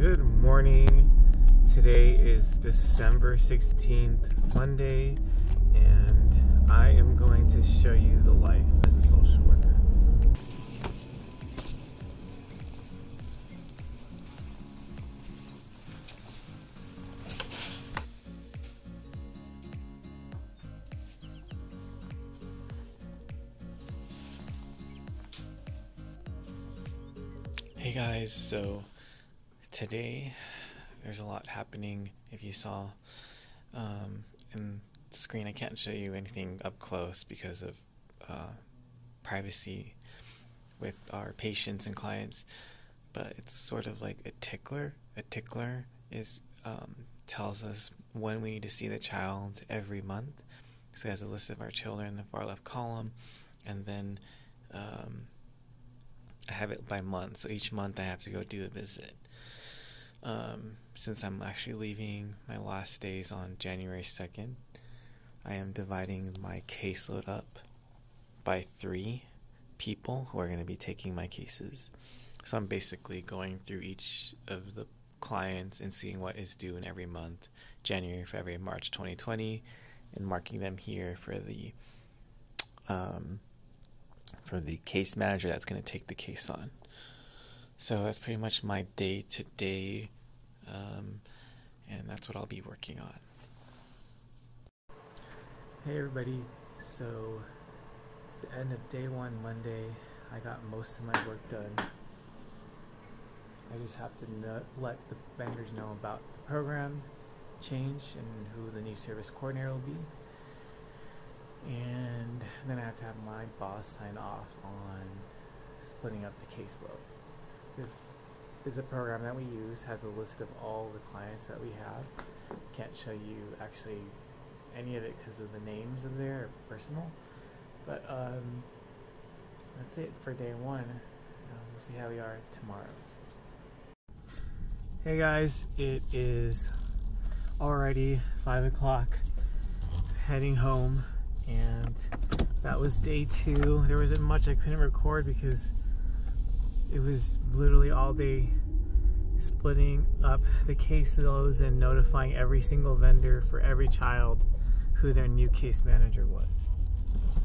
Good morning. Today is December 16th, Monday, and I am going to show you the life as a social worker. Hey guys, so today there's a lot happening. If you saw in the screen, I can't show you anything up close because of privacy with our patients and clients, but it's sort of like a tickler. A tickler is tells us when we need to see the child every month. So it has a list of our children in the far left column, and then I have it by month, so each month I have to go do a visit. Since I'm actually leaving my last days on January 2nd, I am dividing my caseload up by 3 people who are going to be taking my cases. So I'm basically going through each of the clients and seeing what is due in every month, January, February, March 2020, and marking them here for the case manager that's going to take the case on. So that's pretty much my day-to-day, and that's what I'll be working on. Hey everybody, so it's the end of day 1 Monday. I got most of my work done. I just have to let the vendors know about the program change and who the new service coordinator will be. And then I have to have my boss sign off on splitting up the caseload. This is a program that we use, has a list of all the clients that we have. Can't show you actually any of it because of the names of their personal. But that's it for day 1. We'll see how we are tomorrow. Hey guys, it is already 5 o'clock, heading home. And that was day 2. There wasn't much I couldn't record because it was literally all day splitting up the caseloads and notifying every single vendor for every child who their new case manager was.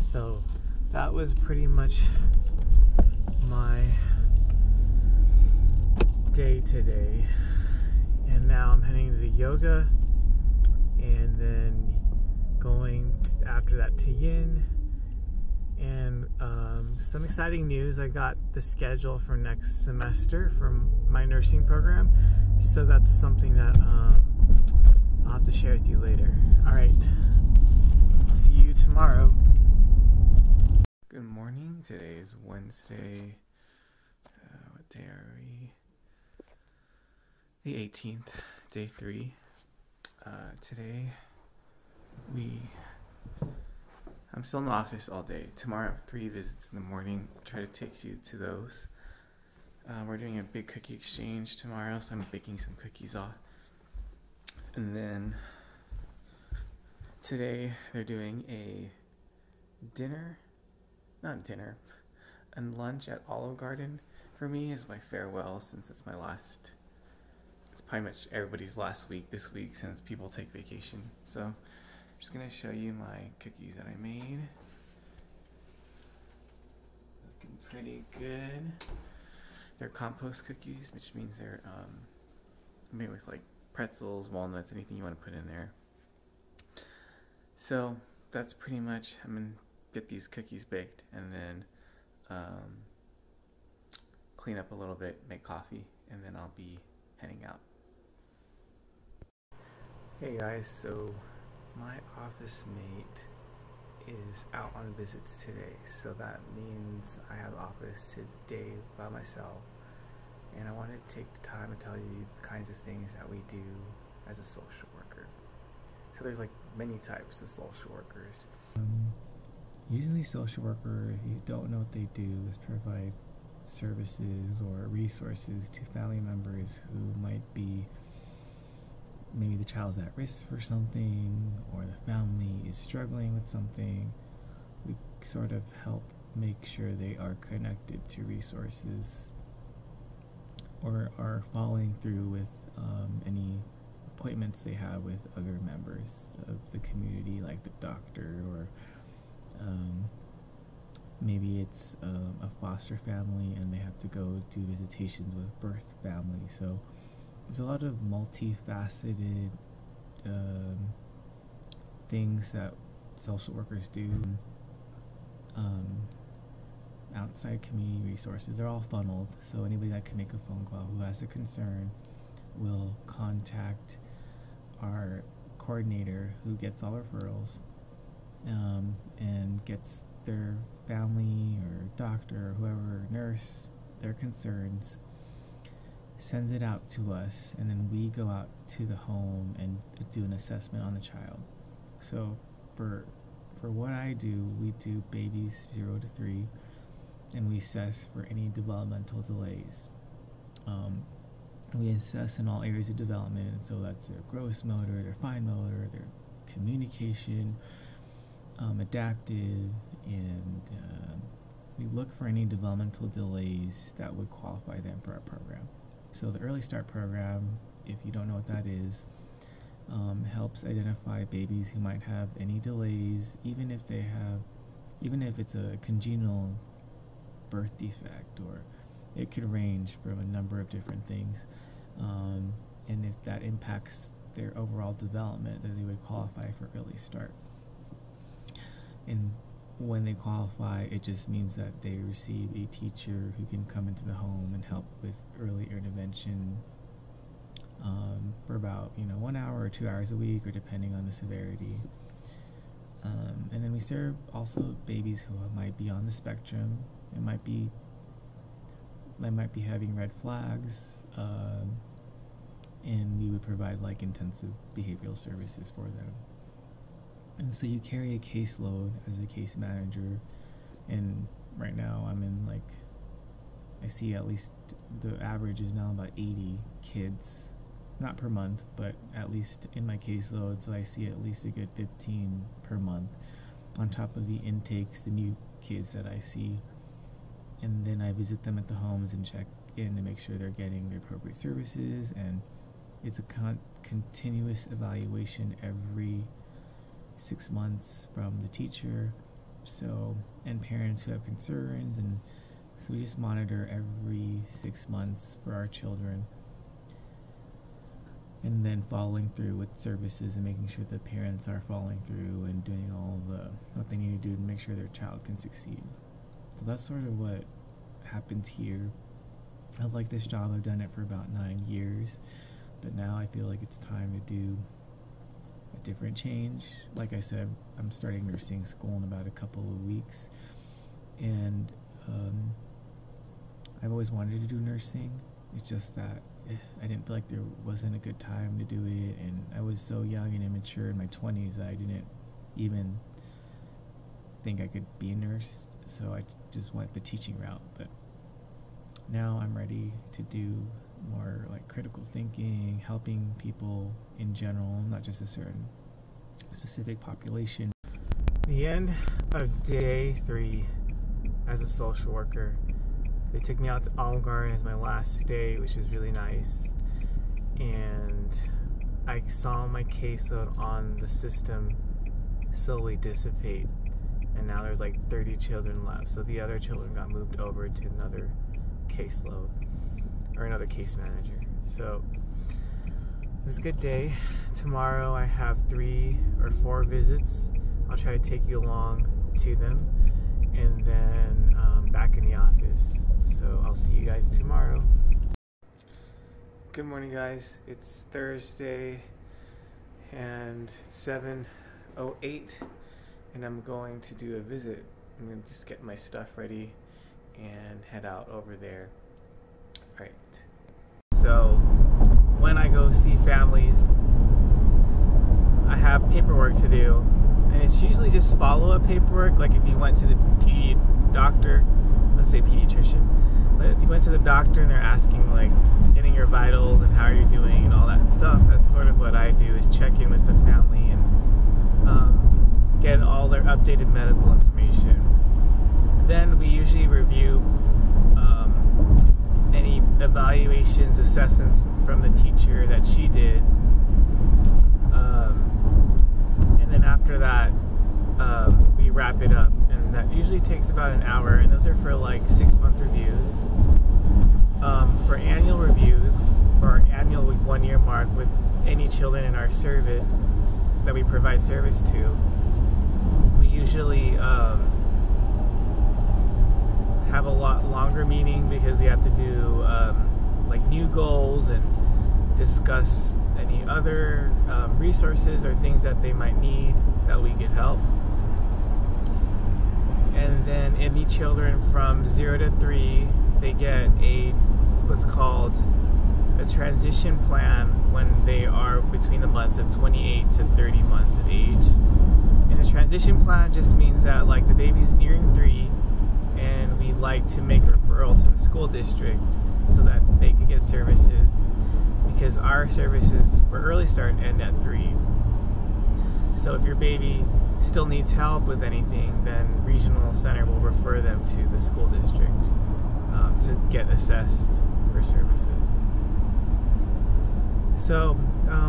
So that was pretty much my day today. And now I'm heading to yoga and then going after that to Yin, and some exciting news. I got the schedule for next semester from my nursing program, so that's something that I'll have to share with you later. Alright, see you tomorrow. Good morning. Today is Wednesday. What day are we? The 18th, day 3. Today I'm still in the office all day. Tomorrow I have 3 visits in the morning. I'll try to take you to those. We're doing a big cookie exchange tomorrow, so I'm baking some cookies off. And then today they're doing a lunch at Olive Garden for me as my farewell, since it's my last, it's pretty much everybody's last week this week since people take vacation. So I'm just going to show you my cookies that I made. Looking pretty good. They're compost cookies, which means they're made with like pretzels, walnuts, anything you want to put in there. So that's pretty much, I'm going to get these cookies baked and then clean up a little bit, make coffee, and then I'll be heading out. Hey guys, so my office mate is out on visits today, so that means I have office today by myself, and I wanted to take the time to tell you the kinds of things that we do as a social worker. So there's like many types of social workers. Usually social worker, if you don't know what they do, is provide services or resources to family members who might be, maybe the child's at risk for something, or the family is struggling with something. We sort of help make sure they are connected to resources or are following through with any appointments they have with other members of the community, like the doctor, or maybe it's a foster family and they have to go do visitations with birth family. So there's a lot of multifaceted things that social workers do. Outside community resources, they're all funneled, so anybody that can make a phone call who has a concern will contact our coordinator, who gets all referrals and gets their family or doctor or whoever, nurse, their concerns, sends it out to us, and then we go out to the home and do an assessment on the child. So for what I do, we do babies 0 to 3, and we assess for any developmental delays. We assess in all areas of development, so that's their gross motor, their fine motor, their communication, adaptive, and we look for any developmental delays that would qualify them for our program. So the Early Start program, if you don't know what that is, helps identify babies who might have any delays, even if it's a congenital birth defect, or it could range from a number of different things, and if that impacts their overall development, then they would qualify for Early Start. And when they qualify, it just means that they receive a teacher who can come into the home and help with early intervention for about 1 hour or 2 hours a week, or depending on the severity. And then we serve also babies who might be on the spectrum. They might be having red flags, and we would provide like intensive behavioral services for them. And so you carry a caseload as a case manager, and right now I'm in I see at least the average is now about 80 kids, not per month, but at least in my caseload, so I see at least a good 15 per month, on top of the intakes, the new kids that I see. And then I visit them at the homes and check in to make sure they're getting the appropriate services, and it's a continuous evaluation every 6 months from the teacher, and parents who have concerns, and so we just monitor every 6 months for our children, and then following through with services and making sure the parents are following through and doing all what they need to do to make sure their child can succeed. So that's sort of what happens here. I like this job. I've done it for about 9 years, but now I feel like it's time to do a different change. Like I said, I'm starting nursing school in about a couple of weeks, and I've always wanted to do nursing. It's just that I didn't feel like there wasn't a good time to do it, and I was so young and immature in my 20s that I didn't even think I could be a nurse, so I just went the teaching route. But now I'm ready to do more like critical thinking, helping people in general, not just a certain specific population. The end of day 3 as a social worker. They took me out to Olive Garden as my last day, which was really nice, and I saw my caseload on the system slowly dissipate, and now there's like 30 children left, so the other children got moved over to another caseload, or another case manager. So it was a good day. Tomorrow I have 3 or 4 visits. I'll try to take you along to them, and then back in the office. So I'll see you guys tomorrow. Good morning, guys. It's Thursday and 7:08, and I'm going to do a visit. I'm going to just get my stuff ready and head out over there. Alright. So when I go see families, I have paperwork to do, and it's usually just follow-up paperwork. Like if you went to the doctor, let's say pediatrician, but if you went to the doctor and they're asking like getting your vitals and how are you doing and all that stuff, that's sort of what I do, is check in with the family and get all their updated medical information. Then we usually review any evaluations, assessments from the teacher that she did. And then after that, we wrap it up, and that usually takes about an hour, and those are for like 6-month reviews. For annual reviews, for our annual 1-year mark with any children in our service that we provide service to, we usually have a lot longer meeting, because we have to do like new goals and discuss any other resources or things that they might need that we could help. And then any children from 0 to 3, they get what's called a transition plan when they are between the months of 28 to 30 months of age. And a transition plan just means that like the baby's nearing 3, and we like to make a referral to the school district so that they could get services, because our services for early start end at 3. So if your baby still needs help with anything, then regional center will refer them to the school district to get assessed for services. So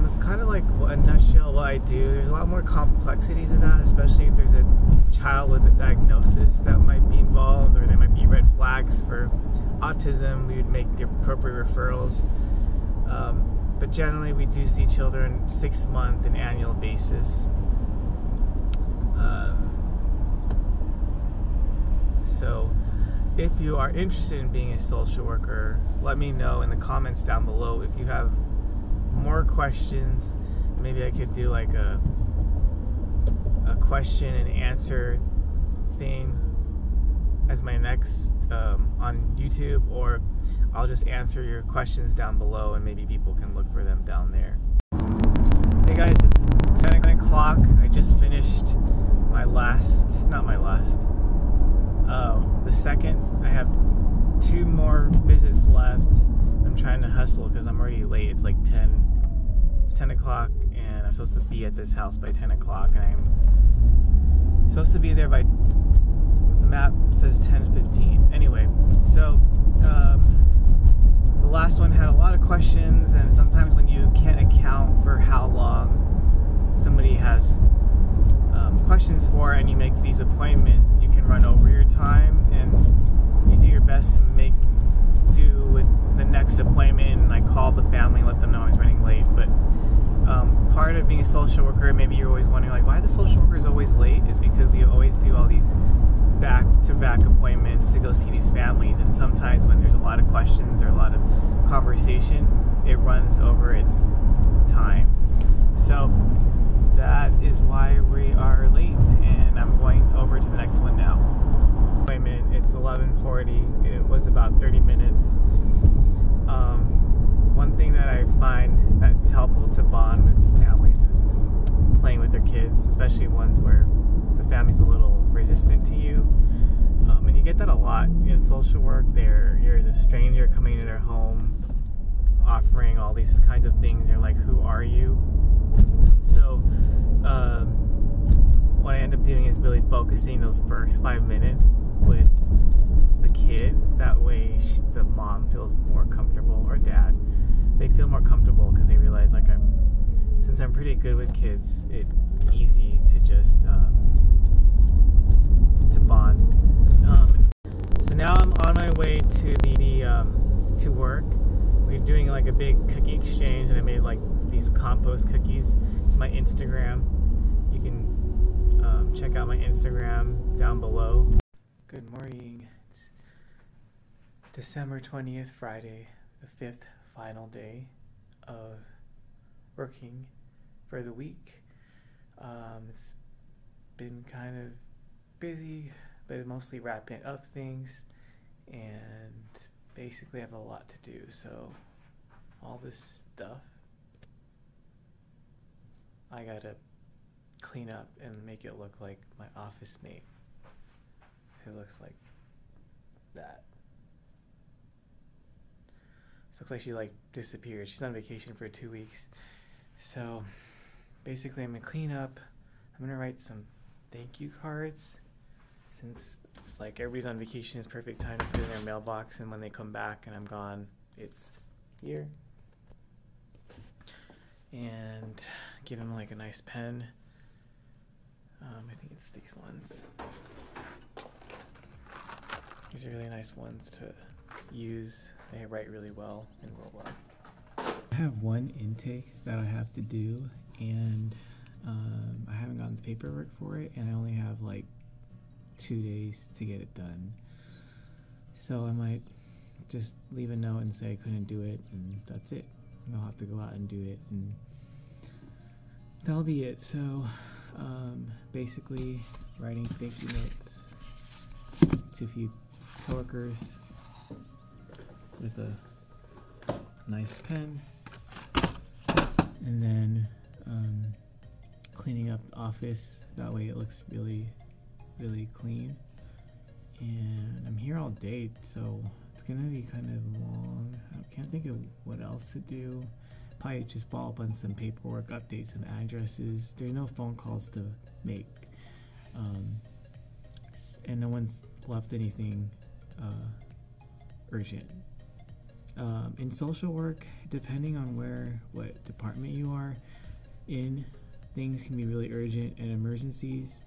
it's kind of like a nutshell what I do. There's a lot more complexity to that, especially if there's a child with a diagnosis that might be involved, or there might be red flags for autism. We would make the appropriate referrals. But generally we do see children 6-month and annual basis. So if you are interested in being a social worker, let me know in the comments down below. If you have more questions, maybe I could do like a question and answer thing as my next on YouTube, or I'll just answer your questions down below and maybe people can look for them down there. Hey guys, it's 10 o'clock. I just finished the second. I have 2 more visits left. I'm trying to hustle because I'm already late. It's like 10 o'clock, and I'm supposed to be at this house by 10 o'clock, and I'm supposed to be there by, the map says 10:15. Anyway, so the last one had a lot of questions, and sometimes when you can't account for how long somebody has questions for, and you make these appointments, you can run over your time, and you do your best to make do with the next appointment. And I called the family and let them know I was running late. But part of being a social worker, maybe you're always wondering like why the social worker is always late, is because we always do all these back-to-back appointments to go see these families, and sometimes when there's a lot of questions or a lot of conversation, it runs over its time. So that is why we are late, and I'm going over to the next one now. Appointment, it's 11:40. It was about 30 minutes. One thing that I find that's helpful to bond with families is playing with their kids, especially ones where the family's a little resistant to you. And you get that a lot in social work. You're the stranger coming into their home, offering all these kinds of things. You're like, who are you? So what I end up doing is really focusing those first 5 minutes with the kid. That way the mom feels more comfortable, or dad. They feel more comfortable because they realize like since I'm pretty good with kids, it's easy to just to bond. So now I'm on my way to to work. We're doing like a big cookie exchange, and I made like these compost cookies. It's my Instagram. You can check out my Instagram down below. Good morning. It's December 20th, Friday, the 5th final day of working for the week. It's been kind of busy, but mostly wrapping up things, and basically I have a lot to do. So all this stuff I gotta clean up and make it look like my office mate, who looks like that. This looks like she like disappeared. She's on vacation for 2 weeks. So basically I'm gonna clean up. I'm gonna write some thank you cards, since it's it's like everybody's on vacation, it's perfect time to put it in their mailbox, and when they come back and I'm gone, it's here. And give them like a nice pen. I think it's these ones. These are really nice ones to use. They write really well and roll well. I have one intake that I have to do, and I haven't gotten the paperwork for it, and I only have like 2 days to get it done. So I might just leave a note and say I couldn't do it, and that's it. I'll have to go out and do it, and that'll be it. So basically writing thank you notes to a few coworkers with a nice pen, and then cleaning up the office, that way it looks really clean. And I'm here all day, so it's gonna be kind of long. I can't think of what else to do. Probably just follow up on some paperwork updates and addresses. There's no phone calls to make, and no one's left anything urgent. In social work, depending on what department you are in, things can be really urgent and emergencies.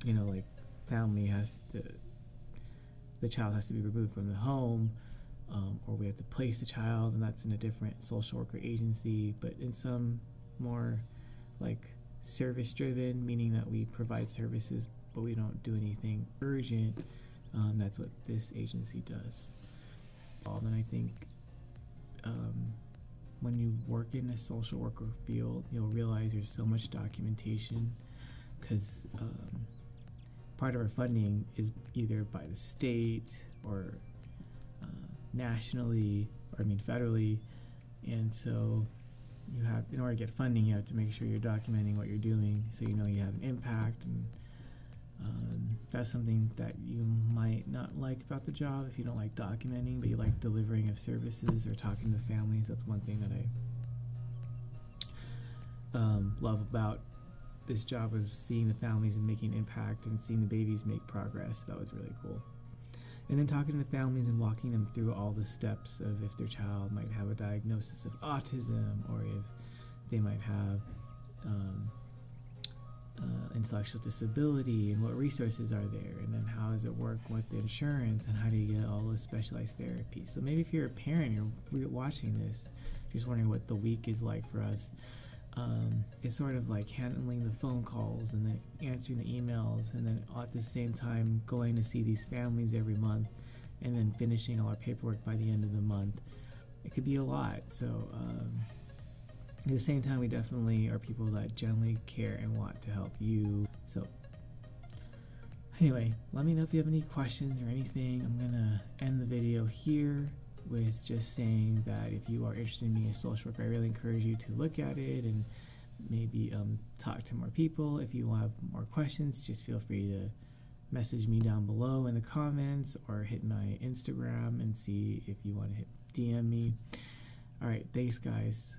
You know, like the child has to be removed from the home, or we have to place the child, and that's in a different social worker agency. But in some more like service driven, meaning that we provide services but we don't do anything urgent, that's what this agency does. And I think when you work in a social worker field, you'll realize there's so much documentation, because part of our funding is either by the state or nationally, or federally, and so you have, in order to get funding, you have to make sure you're documenting what you're doing, so you know you have an impact. And that's something that you might not like about the job if you don't like documenting, but you like delivering of services or talking to families. That's one thing that I love about this job, was seeing the families and making impact, and seeing the babies make progress. That was really cool. And then talking to the families and walking them through all the steps of if their child might have a diagnosis of autism, or if they might have intellectual disability, and what resources are there, and then how does it work with the insurance, and how do you get all those specialized therapies. So maybe if you're a parent, you're watching this, you're just wondering what the week is like for us. It's sort of like handling the phone calls, and then answering the emails, and then at the same time going to see these families every month, and then finishing all our paperwork by the end of the month. It could be a lot. So at the same time, we definitely are people that generally care and want to help you. So anyway, let me know if you have any questions or anything. I'm gonna end the video here with just saying that if you are interested in being a social worker, I really encourage you to look at it and maybe talk to more people. If you have more questions, just feel free to message me down below in the comments, or hit my Instagram and see if you want to DM me. All right, thanks guys.